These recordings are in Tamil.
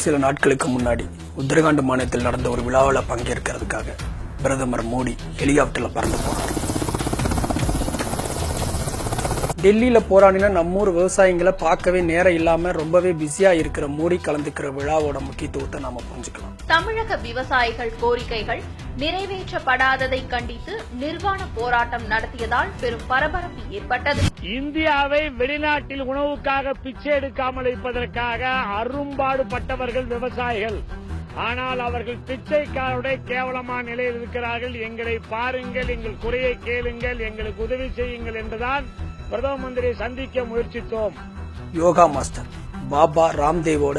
சில நாட்களுக்கு முன்னாடி உத்தரகாண்ட் மாநிலத்தில் நடந்த ஒரு விழாவில் பங்கேற்கிறதுக்காக பிரதமர் மோடி ஹெலிகாப்டர்ல பறந்து போனார். டெல்லியில போராடின நம்மூர் விவசாயிகளை பார்க்கவே நேரம் இல்லாம ரொம்பவே பிஸியா இருக்கிற மோடி கலந்துக்கிற விழாவோட முக்கியத்துவத்தை நாம புரிஞ்சுக்கலாம். தமிழக விவசாயிகள் கோரிக்கைகள் நிறைவேற்றப்படாததை கண்டித்து நிர்வாண போராட்டம் நடத்தியதால் பெரும் பரபரப்பு ஏற்பட்டது. இந்தியாவை வெளிநாட்டில் உணவுக்காக பிச்சை எடுக்காமல் இருப்பதற்காக அரும்பாடுபட்டவர்கள் விவசாயிகள். ஆனால் அவர்கள் பிச்சைக்காரருடைய கேவலமான நிலையில் இருக்கிறார்கள். எங்களை பாருங்கள், எங்கள் குறையை கேளுங்கள், எங்களுக்கு உதவி செய்யுங்கள் என்றுதான் பிரதம மந்திரியை சந்திக்க முயற்சித்தோம். யோகா மாஸ்டர் பாபா ராம்தேவோட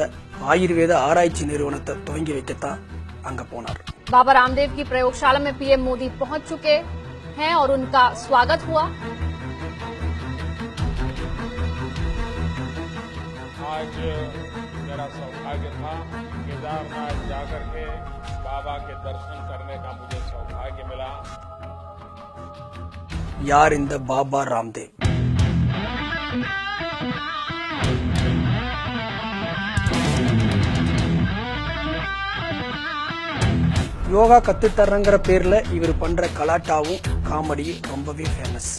ஆயுர்வேத ஆராய்ச்சி நிறுவனத்தை துவங்கி வைக்கத்தான் அங்க போனார். बाबा रामदेव की प्रयोगशाला में पीएम मोदी पहुंच चुके हैं और उनका स्वागत हुआ. आज मेरा सौभाग्य था केदारनाथ जाकर के बाबा के दर्शन करने का मुझे सौभाग्य मिला. यार இந்த பாபா ராம்தேவ்? யோகா கத்துத்தர்றங்கிற பேர்ல இவர் பண்ற கலாட்டாவும் காமெடியும் ரொம்பவே ஃபேமஸ்.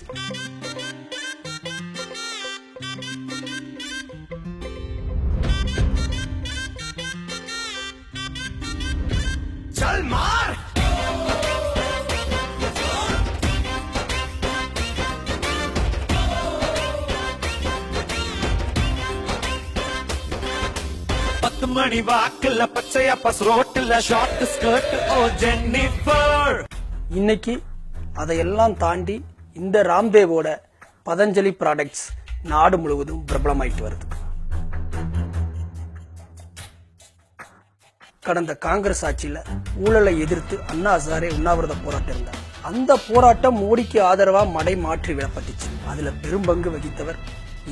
மணி வாக்குல பச்சையா பஸ் ரோட்டுல ஷார்ட் ஸ்கர்ட் ஓ ஜென்னிஃபர். இன்னைக்கு அதையெல்லாம் தாண்டி இந்த ராம்தேவோட பதஞ்சலி ப்ராடக்ட்ஸ் நாடு முழுவதும் பிரபலமாயிட்டு வருது. கடந்த காங்கிரஸ் ஆட்சியில ஊழலை எதிர்த்து அண்ணா ஹசாரே உண்ணாவிரத போராட்டம் இருந்தார். அந்த போராட்டம் மோடிக்கு ஆதரவா மடை மாற்றி விடப்பட்டுச்சு. அதுல பெரும்பங்கு வகித்தவர்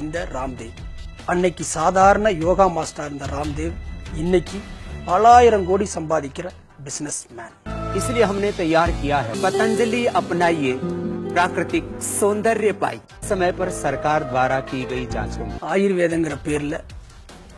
இந்த ராம்தேவ். அன்னைக்கு சாதாரண யோகா மாஸ்டர் இருந்த ராம்தேவ் இன்னைக்கு பலாயிரம் கோடி சம்பாதிக்கிற பிசினஸ் மேன். इसलिए हमने तैयार किया है पतंजलि अपनाइए प्राकृतिक सौंदर्य पाई. समय पर सरकार द्वारा की गई जांचों ஆயுர்வேதங்கிற பேர்ல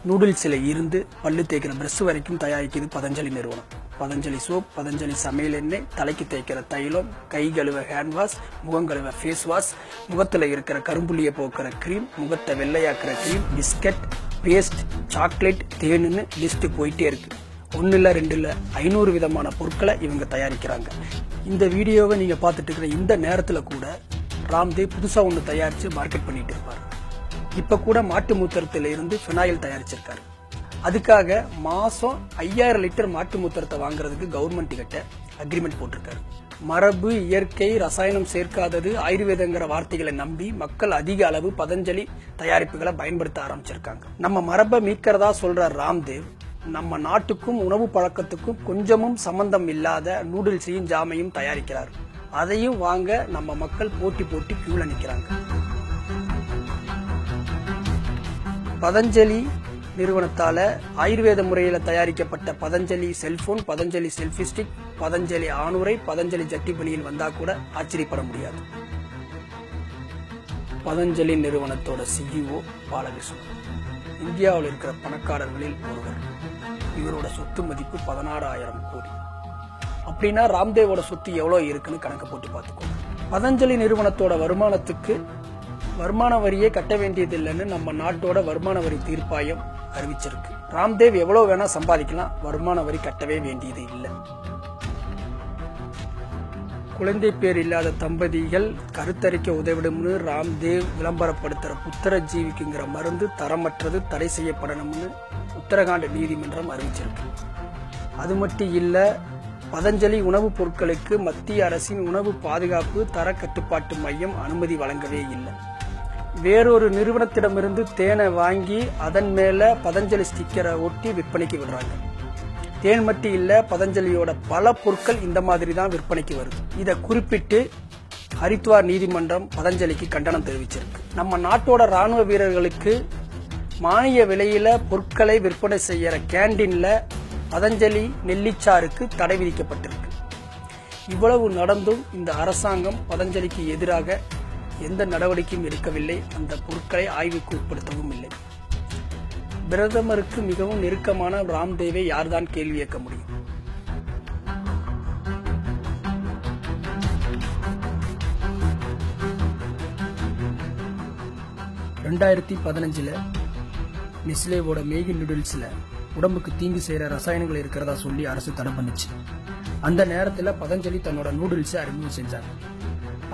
நூடுல்ஸ்ல இருந்து பல்லு தேய்க்கிற பிரஷ் வரைக்கும் தயாரிக்குது பதஞ்சலி நிறுவனம். பதஞ்சலி சோப், பதஞ்சலி சமையல் எண்ணெய், தலைக்கு தேய்க்கிற தைலம், கை கழுவ ஹேண்ட் வாஷ், முகம் கழுவ ஃபேஸ் வாஷ், முகத்துல இருக்கிற கரும்புள்ளிய போக்குற கிரீம், முகத்தை வெள்ளையாக்குற கிரீம், பிஸ்கட், பேஸ்ட், சாக்லேட், தேனுன்னு லிஸ்ட் போயிட்டே இருக்கு. ஒன்னு இல்ல, ரெண்டு இல்ல, 500 விதமான பொருட்களை இவங்க தயாரிக்கிறாங்க. இந்த வீடியோவை நீங்க பார்த்துட்டு இருக்கிற இந்த நேரத்துல கூட ராம்தேவ் புதுசா ஒன்னு தயாரிச்சு மார்க்கெட் பண்ணிட்டு இருப்பாரு. இப்ப கூட மாட்டு மூத்திரத்தில இருந்து பினாயில் தயாரிச்சிருக்காரு. அதுக்காக மாசம் 5000 லிட்டர் மாட்டு மூத்திரத்தை வாங்குறதுக்கு கவர்மெண்ட் கிட்ட அக்ரிமெண்ட் போட்டிருக்காரு. மரபு, இயற்கை, ரசாயனம் சேர்க்காதது, ஆயுர்வேதங்கிற வார்த்தைகளை நம்பி மக்கள் அதிக அளவு பதஞ்சலி தயாரிப்புகளை பயன்படுத்த ஆரம்பிச்சிருக்காங்க. நம்ம மரபை மீட்கிறதா சொல்ற ராம்தேவ் நம்ம நாட்டுக்கும் உணவு பழக்கத்துக்கும் கொஞ்சமும் சம்பந்தம் இல்லாத நூடுல்ஸையும் ஜாமையும் தயாரிக்கிறார். அதையும் வாங்க நம்ம மக்கள் போட்டி போட்டி கியூல நிக்கிறாங்க. பதஞ்சலி நிறுவனத்தால ஆயுர்வேத முறையில தயாரிக்கப்பட்ட Patanjali cellphone, Patanjali selfie stick, Patanjali ஆணுரை, பதஞ்சலி ஜட்டி பணியில் வந்தா கூட ஆச்சரியப்பட முடியாது. பதஞ்சலி நிறுவனத்தோட சிஇஓ பாலகிருஷ்ணன் இந்தியாவில் இருக்கிற பணக்காரர்களில் ஒருவர். இவரோட சொத்து மதிப்பு 16,000 கோடி. அப்படின்னா ராம்தேவோட சொத்து எவ்வளவு இருக்குன்னு கணக்கு போட்டு பார்த்துக்கோ. பதஞ்சலி நிறுவனத்தோட வருமானத்துக்கு வருமான வரியே கட்ட வேண்டியது இல்லைன்னு நம்ம நாட்டோட வருமான வரி தீர்ப்பாயம் அறிவிச்சிருக்கு. ராம்தேவ் எவ்வளவு வேணா சம்பாதிக்கலாம், வருமான வரி கட்டவே வேண்டியது இல்லை. குழந்தை பேர் இல்லாத தம்பதிகள் கருத்தரிக்க உதவிடும்னு ராம்தேவ் விளம்பரப்படுத்துற புத்திர ஜீவிக்குங்கிற மருந்து தரமற்றது, தடை செய்யப்படணும்னு உத்தரகாண்ட் நீதிமன்றம் அறிவிச்சிருக்கு. அது மட்டும் இல்ல, பதஞ்சலி உணவுப் பொருட்களுக்கு மத்திய அரசின் உணவு பாதுகாப்பு தர கட்டுப்பாட்டு மையம் அனுமதி வழங்கவே இல்லை. வேறொரு நிறுவனத்திடமிருந்து தேனை வாங்கி அதன் மேல பதஞ்சலி ஸ்டிக்கரை ஒட்டி விற்பனைக்கு விடுறாங்க. தேன் மட்டும் இல்ல, பதஞ்சலியோட பல பொருட்கள் இந்த மாதிரி தான் விற்பனைக்கு வருது. இதை குறிப்பிட்டு ஹரித்வார் நீதிமன்றம் பதஞ்சலிக்கு கண்டனம் தெரிவிச்சிருக்கு. நம்ம நாட்டோட ராணுவ வீரர்களுக்கு மானிய விலையில பொருட்களை விற்பனை செய்யற கேண்டீன்ல பதஞ்சலி நெல்லிச்சாருக்கு தடை விதிக்கப்பட்டிருக்கு. இவ்வளவு நடந்தும் இந்த அரசாங்கம் பதஞ்சலிக்கு எதிராக எந்த நடவடிக்கையும் எடுக்கவில்லை. அந்த பொருட்களை ஆய்வுக்கு உட்படுத்தவும் இல்லை. பிரதமருக்கு மிகவும் நெருக்கமான ராம்தேவை யார்தான் கேள்வி கேட்க முடியும்? ரெண்டாயிரத்தி 15 நெஸ்லேவோட மேகி நூடுல்ஸ்ல உடம்புக்கு தீங்கு செய்யற ரசாயனங்கள் இருக்கிறதா சொல்லி அரசு தடை பண்ணுச்சு. அந்த நேரத்தில் பதஞ்சலி தன்னோட நூடுல்ஸை அறிமுகம் செஞ்சாங்க.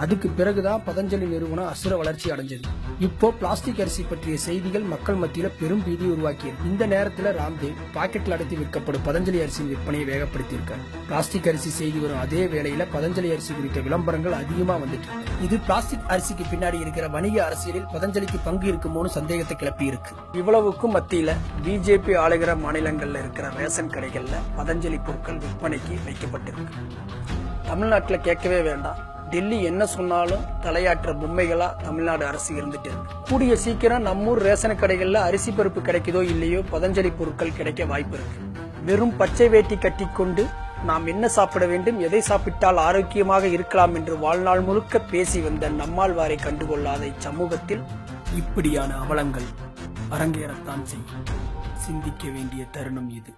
அதுக்கு பிறகுதான் பதஞ்சலி நிறுவனம் அசுர வளர்ச்சி அடைஞ்சது. இப்போ பிளாஸ்டிக் அரிசி பற்றிய செய்திகள் மக்கள் மத்தியில பெரும் பீதி உருவாக்கியது. இந்த நேரத்தில் ராம்தேவ் பாக்கெட்ல அடைத்து விற்கப்படும் பதஞ்சலி அரிசியின் விற்பனையை வேகப்படுத்தியிருக்காரு. பிளாஸ்டிக் அரிசி செய்தி வரும் அதே வேளையில பதஞ்சலி அரிசி குறித்த விளம்பரங்கள் அதிகமா வந்துட்டு இது பிளாஸ்டிக் அரிசிக்கு பின்னாடி இருக்கிற வணிக அரசியலில் பதஞ்சலிக்கு பங்கு இருக்குமோன்னு சந்தேகத்தை கிளப்பி இருக்கு. இவ்வளவுக்கும் மத்தியில பிஜேபி ஆளுகிற மாநிலங்கள்ல இருக்கிற ரேஷன் கடைகள்ல பதஞ்சலி பொருட்கள் விற்பனைக்கு வைக்கப்பட்டிருக்கு. தமிழ்நாட்டில் கேட்கவே வேண்டாம். டெல்லி என்ன சொன்னாலும் தலையாற்ற பொம்மைகளா தமிழ்நாடு அரசு இருந்துட்டு இருக்கு. கூடிய சீக்கிரம் நம்மூர் ரேஷன் கடைகள்ல அரிசி பருப்பு கிடைக்குதோ இல்லையோ பதஞ்சலி பொருட்கள் கிடைக்க வாய்ப்பு இருக்கு. வெறும் பச்சை வேட்டி கட்டிக்கொண்டு நாம் என்ன சாப்பிட வேண்டும், எதை சாப்பிட்டால் ஆரோக்கியமாக இருக்கலாம் என்று வாழ்நாள் முழுக்க பேசி வந்த நம்மாழ்வாரை கண்டுகொள்ளாத இச்சமூகத்தில் இப்படியான அவலங்கள் அரங்கேறத்தான் செய்யும். சிந்திக்க வேண்டிய தருணம் இது.